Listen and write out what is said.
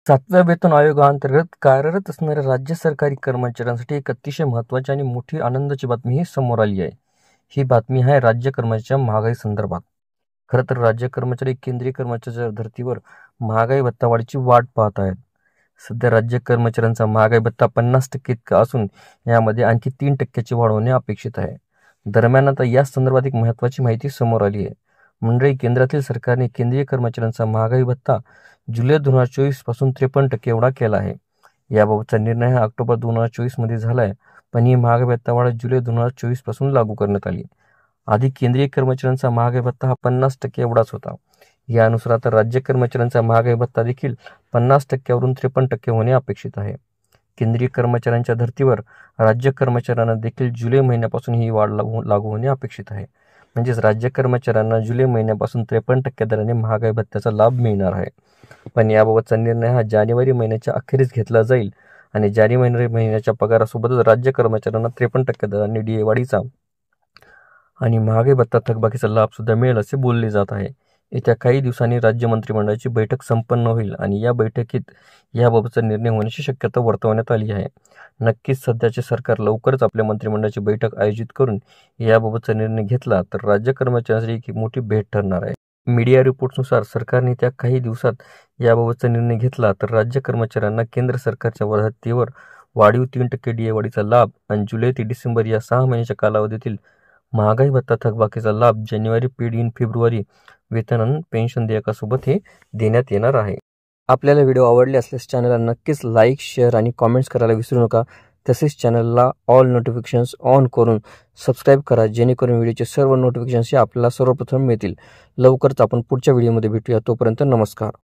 7व्या वेतन आयोगाअंतर्गत कार्यरत असणाऱ्या राज्य सरकारी कर्मचाऱ्यांसाठी एक अतिशय महत्त्वाची आणि मोठी आनंदाची बातमी ही समोर आली आहे. ही बातमी आहे राज्य कर्मचाऱ्यांच्या महागाई संदर्भात. खरं तर राज्य कर्मचारी केंद्रीय कर्मचाऱ्यांच्या धर्तीवर महागाई भत्ता वाढीची वाट पाहत आहेत. सध्या राज्य कर्मचाऱ्यांचा महागाई भत्ता 50% इतका असून यामध्ये आणखी 3% वाढ होणे अपेक्षित आहे. दरम्यान आता या संदर्भात एक महत्त्वाची माहिती समोर आली आहे. मंडळी, केंद्रातील सरकारने केंद्रीय कर्मचाऱ्यांचा महागाई भत्ता जुलै 2024 पासून 53% एवढा केला आहे. याबाबतचा निर्णय हा ऑक्टोबर 2024 मध्ये झाला आहे, पण ही महागाई भत्ता वाढ जुलै 2024 पासून लागू करण्यात आली. आधी केंद्रीय कर्मचाऱ्यांचा महागाई भत्ता हा 50% एवढाच होता. यानुसार आता राज्य कर्मचाऱ्यांचा महागाई भत्ता देखील 50% वरून 53% होणे अपेक्षित आहे. केंद्रीय कर्मचाऱ्यांच्या धर्तीवर राज्य कर्मचाऱ्यांना देखील जुलै महिन्यापासून ही वाढ लागू होणे अपेक्षित आहे. म्हणजेच राज्य कर्मचाऱ्यांना जुलै महिन्यापासून 53% दराने महागाई भत्त्याचा लाभ मिळणार आहे. पण याबाबतचा निर्णय हा जानेवारी महिन्याच्या अखेरीस घेतला जाईल आणि जानेवारी महिन्याच्या पगारासोबतच राज्य कर्मचाऱ्यांना 53% दराने डीए वाढीचा आणि महागाई भत्ता थकबाकीचा लाभ सुद्धा मिळेल असे बोलले जात आहे. येत्या काही दिवसांनी राज्य मंत्रिमंडळाची बैठक संपन्न होईल आणि या बैठकीत याबाबतचा निर्णय होण्याची शक्यता वर्तवण्यात आली आहे. नक्कीच सध्याचे सरकार लवकरच आपल्या मंत्रिमंडळाची बैठक आयोजित करून याबाबतचा निर्णय घेतला तर राज्य कर्मचाऱ्यांसाठी एक मोठी भेट ठरणार आहे. मीडिया रिपोर्ट्सनुसार सरकारने त्या काही दिवसात याबाबतचा निर्णय घेतला तर राज्य कर्मचाऱ्यांना केंद्र सरकारच्या भत्त्यावर वाढीव 3% डीए वाढीचा लाभ आणि जुलै ते डिसेंबर या 6 महिन्याच्या कालावधीतील महागाई भत्ता थकबाकीचा लाभ जानेवारी पेड इन फेब्रुवारी वेतन आणि पेन्शन देयकासोबत हे देण्यात येणार आहे. आपल्याला व्हिडिओ आवडले असल्यास चॅनलला नक्कीच लाईक, शेअर आणि कॉमेंट्स करायला विसरू नका. तसेच चॅनलला ऑल नोटिफिकेशन्स ऑन करून सबस्क्राईब करा, जेणेकरून व्हिडिओचे सर्व नोटिफिकेशन्स आपल्याला सर्वप्रथम मिळतील. लवकरच आपण पुढच्या व्हिडिओमध्ये भेटूया. तोपर्यंत नमस्कार.